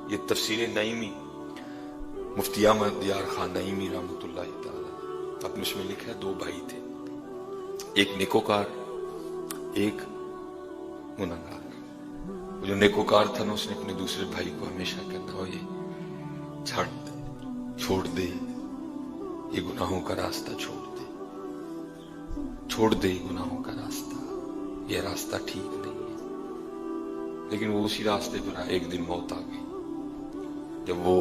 یہ تفسیر نعیمی مفتی احمد دیار خان نعیمی رحمۃ اللہ تعالی اپنے اس میں لکھا ہے، دو بھائی تھے، ایک نیکوکار ایک گناہگار۔ وہ جو نیکوکار تھا نا، اس نے اپنے دوسرے بھائی کو ہمیشہ کہنا ہو یہ چھوڑ دے، یہ گناہوں کا راستہ چھوڑ دے یہ گناہوں کا راستہ، یہ راستہ ٹھیک نہیں ہے۔ لیکن وہ اسی راستے پر رہا۔ ایک دن موت آ گئی، جب وہ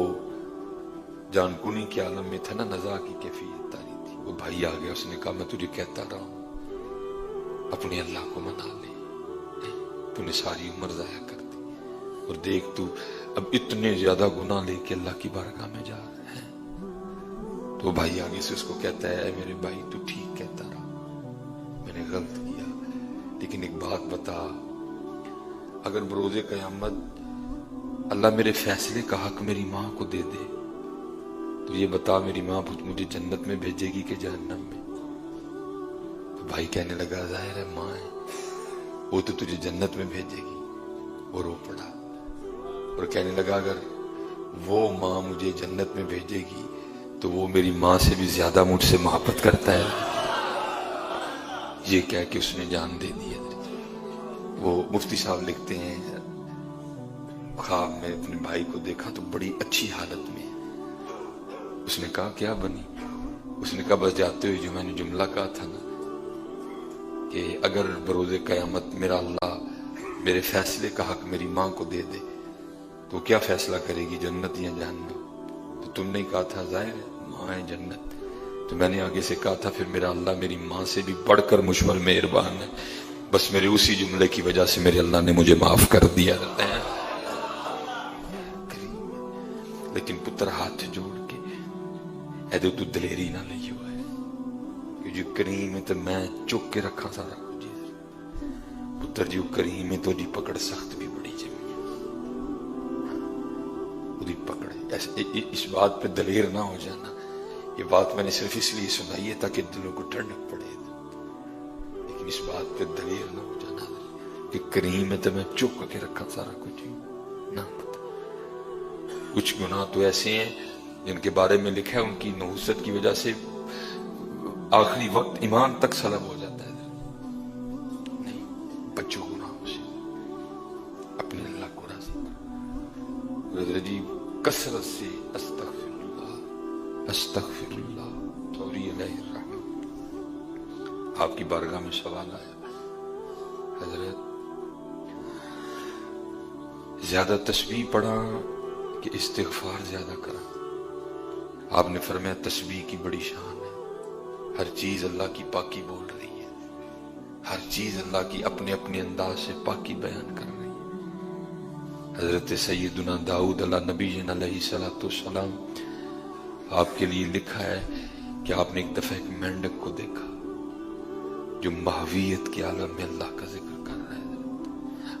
جان کنی کے عالم میں تھا نا، نزا کی کیفیت تاری تھی۔ وہ بھائی آ گیا، اس نے کہا میں تجھے کہتا رہا ہوں اپنے اللہ کو منا لے، تو نے ساری عمر ضائع کر دی، اور دیکھ تو اب اتنے زیادہ گناہ لے کے اللہ کی بارگاہ میں جا رہے ہیں۔ تو بھائی آگے سے اس کو کہتا ہے، اے میرے بھائی تو ٹھیک کہتا رہا، میں نے غلط کیا، لیکن ایک بات بتا، اگر بروز قیامت اللہ میرے فیصلے کا حق میری ماں کو دے دے تو یہ بتا میری ماں مجھے جنت میں بھیجے گی کہ جہنم میں؟ تو بھائی کہنے لگا ظاہر ہے ماں ہے، وہ تو تجھے جنت میں بھیجے گی۔ وہ رو پڑا اور کہنے لگا اگر وہ ماں مجھے جنت میں بھیجے گی تو وہ میری ماں سے بھی زیادہ مجھ سے محبت کرتا ہے۔ یہ کہہ کے اس نے جان دے دی۔ وہ مفتی صاحب لکھتے ہیں، خواب میں اپنے بھائی کو دیکھا تو بڑی اچھی حالت میں۔ اس نے کہا کیا بنی؟ اس نے کہا بس جاتے ہوئے جو میں نے جملہ کہا تھا نا کہ اگر بروز قیامت میرا اللہ میرے فیصلے کا حق میری ماں کو دے دے تو کیا فیصلہ کرے گی، جنت یا جہنم؟ تو تم نے کہا تھا ظاہر ہے ماں ہے جنت، تو میں نے آگے سے کہا تھا پھر میرا اللہ میری ماں سے بھی بڑھ کر مجھ پر مہربان ہے، بس میرے اسی جملے کی وجہ سے میرے اللہ نے مجھے معاف کر دیا۔ لیکن پتر ہاتھ جوڑ کے ایدو تو دلیری نہ لئی ہوا ہے کہ جو کریم ہے تو میں چک کے رکھا سارا کچھ، پتر جو کریم ہے تو جی پکڑ سخت بھی بڑی جمی ہے، پکڑ اس بات پہ دلیر نہ ہو جانا۔ یہ بات میں نے صرف اس لیے سنائی ہے تاکہ دلوں کو ٹھنڈک پڑے، لیکن اس بات پہ دلیر نہ ہو جانا کہ کریم ہے تو میں چک کے رکھا سارا کچھ نہ پتا۔ کچھ گناہ تو ایسے ہیں جن کے بارے میں لکھا ہے ان کی نحوست کی وجہ سے آخری وقت ایمان تک سلب ہو جاتا ہے۔ نہیں، بچوں گناہوں سے اپنے اللہ کو راضی کرو۔ حضرت جی کثرت سے استغفر اللہ توری علیہ الرحمہ۔ آپ کی بارگاہ میں سوال آیا، حضرت زیادہ تسبیح پڑھا کہ استغفار زیادہ کرا؟ آپ نے فرمایا تسبیح کی بڑی شان ہے، ہر چیز اللہ کی پاکی بول رہی ہے، ہر چیز اللہ کی اپنے اپنے انداز سے پاکی بیان کر رہی ہے۔ حضرت سیدنا داؤد علیہ نبینا علیہ السلام، آپ کے لیے لکھا ہے کہ آپ نے ایک دفعہ ایک مینڈک کو دیکھا جو ماہویت کے عالم میں اللہ کا ذکر کر رہا ہے۔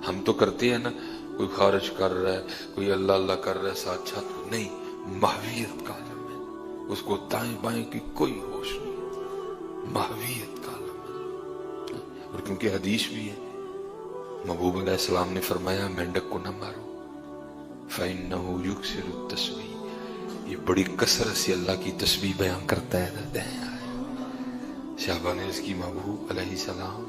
ہم تو کرتے ہیں نا، کوئی خارج کر رہا ہے، کوئی اللہ اللہ کر رہا ہے ساتھ چھت، نہیں، ماہویت کا عالم ہے، اس کو دائیں بائیں کی کوئی ہوش نہیں، ماہویت کا عالم ہے۔ اور کیونکہ حدیث بھی ہے، محبوب علیہ السلام نے فرمایا مینڈک کو نہ مارو، فَإِنَّهُ يُكْسِرُ التَّسْبِيحَ، یہ بڑی کثرت سے اللہ کی تسبیح بیان کرتا ہے۔ صحابہ نے اس کی محبوب علیہ السلام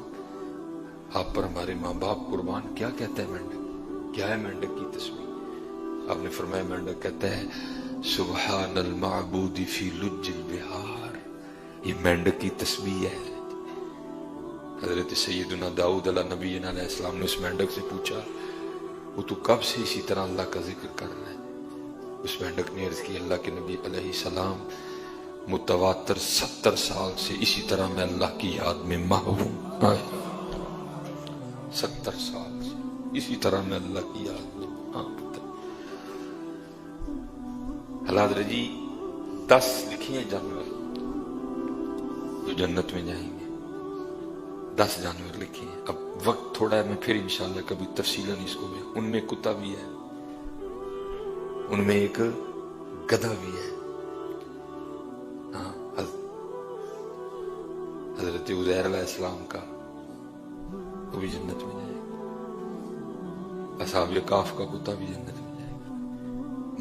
آپ پر ہمارے ماں باپ قربان، کیا کہتا ہے مینڈک؟ کیا ہے مینڈک کی تسبیح؟ آپ نے فرمایا مینڈک کہتا ہے سبحان المعبود فی لج البحار، یہ مینڈک کی تسبیح ہے۔ حضرت سیدنا داؤد علیہ نبینا علیہ السلام نے اس مینڈک سے پوچھا وہ تو کب سے اسی طرح اللہ کا ذکر کر رہا ہے؟ اس مینڈک نے عرض کی اللہ کے نبی علیہ السلام متواتر 70 سال سے اسی طرح میں اللہ کی یاد میں محو ہوں، 70 سال سے اسی طرح میں اللہ کی یاد میں حضرت جی 10 لکھے ہیں جانور جو جنت میں جائیں گے، 10 جانور لکھے ہیں۔ اب وقت تھوڑا ہے، میں پھر انشاءاللہ کبھی تفصیلاً اس کو بھی، ان میں کتا بھی ہے، ان میں ایک گدھا بھی ہے، حضرت عزیر علیہ السلام کا، وہ بھی جنت میں جائے گا، اصحاب کہف کا کتا بھی جنت میں جائے گا،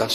10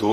2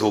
2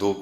2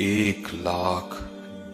1,00,000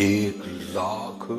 1,00,000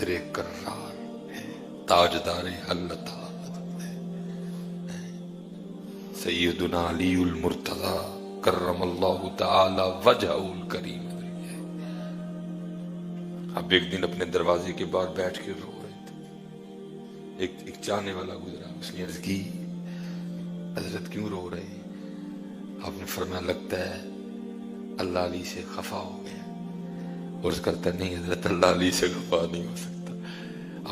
قدر کرار ہے، تاجدار حلت سیدنا علی المرتضی کرم اللہ تعالی وجہہ الکریم۔ اب ایک دن اپنے دروازے کے باہر بیٹھ کے رو رہے تھے، ایک چاہنے والا گزرا، اس نے عرض کی حضرت کیوں رو رہے ہیں؟ آپ نے فرمایا لگتا ہے اللہ علی سے خفا ہو گیا۔ عرض کرتا نہیں حضرت اللہ علی سے خفا نہیں ہو سکتا۔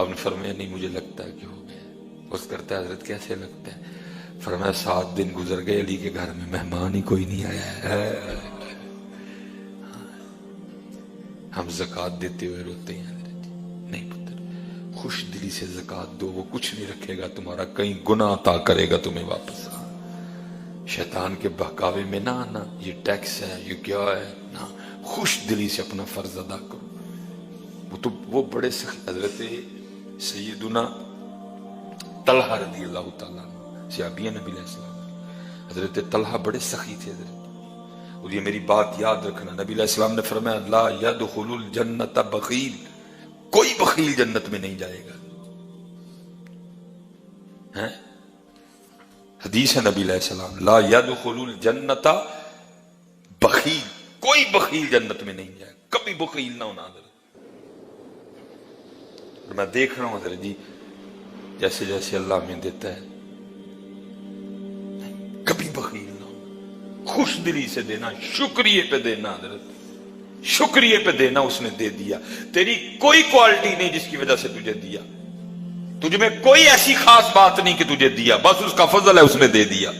آپ نے فرمایا نہیں مجھے لگتا ہے کہ ہو گیا۔ عرض کرتا ہے حضرت کیسے لگتا ہے؟ فرمایا 7 دن گزر گئے علی کے گھر میں مہمان ہی کوئی نہیں آیا ہے۔ ہم زکوٰۃ دیتے ہوئے روتے ہیں حضرت نہیں پتر، خوش دلی سے زکوٰۃ دو، وہ کچھ نہیں رکھے گا تمہارا، کئی گناہ عطا کرے گا تمہیں واپس۔ شیطان کے بہکاوے میں نہ آنا، یہ ٹیکس ہے یہ کیا ہے، نہ، خوش دلی سے اپنا فرض ادا کرو۔ وہ بڑے سخی حضرت سیدنا طلحہ رضی اللہ تعالیٰ صحابی نبی علیہ السلام، حضرت طلحہ بڑے سخی تھے حضرت۔ اور یہ میری بات یاد رکھنا، نبی علیہ السلام نے فرمایا لا يدخل الجنت بخیل، کوئی بخیل جنت میں نہیں جائے گا۔ حدیث ہے نبی علیہ السلام لا يدخل الجنت بخیل، کوئی بخیل جنت میں نہیں جائے گا، کبھی بخیل نہ ہونا حضرت۔ میں دیکھ رہا ہوں حضرت جی جیسے جیسے اللہ میں دیتا ہے کبھی بخیل نہ ہونا، خوش دلی سے دینا، شکریہ پہ دینا حضرت، شکریہ پہ دینا، اس نے دے دیا۔ تیری کوئی کوالٹی نہیں جس کی وجہ سے تجھے دیا، تجھ میں کوئی ایسی خاص بات نہیں کہ تجھے دیا، بس اس کا فضل ہے اس نے دے دیا۔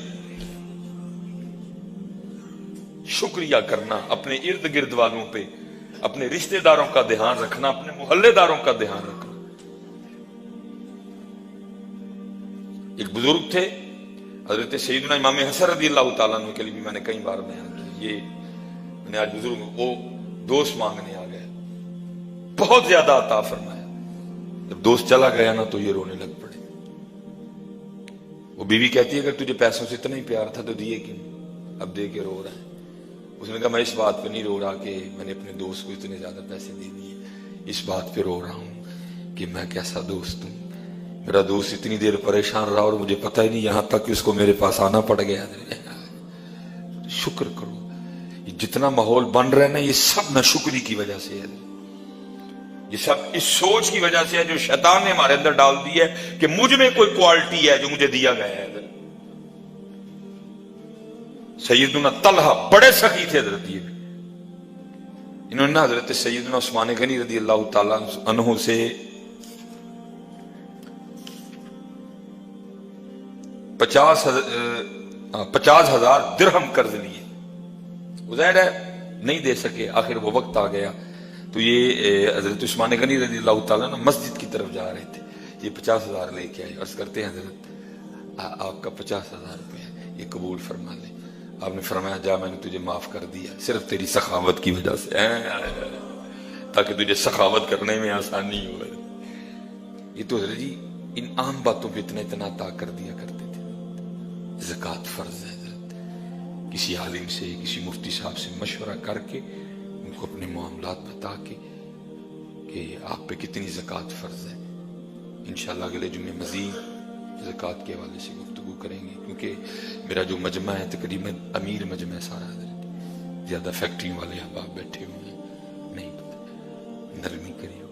شکریہ کرنا، اپنے ارد گرد والوں پہ، اپنے رشتہ داروں کا دھیان رکھنا، اپنے محلے داروں کا دھیان رکھنا۔ ایک بزرگ تھے حضرت سیدنا امام حسن رضی اللہ تعالیٰ عنہ کے لیے بھی میں نے کئی بار بیان کیا، یہ میں نے آج بزرگ وہ دوست مانگنے آ گئے، بہت زیادہ عطا فرمایا، جب دوست چلا گیا نا تو یہ رونے لگ پڑے۔ وہ بیوی کہتی ہے اگر تجھے پیسوں سے اتنا ہی پیار تھا تو دیے کیوں، اب دے کے رو رہا ہے۔ اس نے کہا میں اس بات پہ نہیں رو رہا کہ میں نے اپنے دوست کو اتنے زیادہ پیسے دے دیے، اس بات پہ رو رہا ہوں کہ میں کیسا دوست ہوں، میرا دوست اتنی دیر پریشان رہا اور مجھے پتہ ہی نہیں، یہاں تک کہ اس کو میرے پاس آنا پڑ گیا۔ شکر کرو، یہ جتنا ماحول بن رہا ہے نا یہ سب نہ شکری کی وجہ سے ہے، یہ سب اس سوچ کی وجہ سے ہے جو شیطان نے ہمارے اندر ڈال دی ہے کہ مجھ میں کوئی کوالٹی ہے جو مجھے دیا گیا ہے۔ سیدنا طلحہ بڑے سخی تھے حضرت، یہ انہوں نے حضرت سیدنا عثمان غنی رضی اللہ تعالیٰ عنہ سے 50,000 درہم قرض لیے، ظاہر ہے نہیں دے سکے، آخر وہ وقت آ گیا تو یہ حضرت عثمان غنی رضی اللہ تعالیٰ مسجد کی طرف جا رہے تھے، یہ 50,000 لے کے آئے، عرض کرتے ہیں حضرت آپ کا 50,000 روپے ہے، یہ قبول فرما لیں۔ آپ نے فرمایا جا میں نے تجھے معاف کر دیا، صرف تیری سخاوت کی وجہ سے، تاکہ تجھے سخاوت کرنے میں آسانی ہو۔ یہ تو حضرت جی ان عام باتوں پہ اتنا عطا کر دیا کرتے تھے۔ زکوٰۃ فرض ہے حضرت، کسی عالم سے کسی مفتی صاحب سے مشورہ کر کے ان کو اپنے معاملات بتا کے کہ آپ پہ کتنی زکوٰۃ فرض ہے۔ انشاءاللہ اگلے جمعے مزید زکوٰۃ کے حوالے سے گفتگو کریں گے، کیونکہ میرا جو مجمع ہے تقریباً امیر مجمع ہے سارا حضرت، زیادہ فیکٹری والے احباب بیٹھے ہوئے ہیں، نہیں پتہ، نرمی کریے۔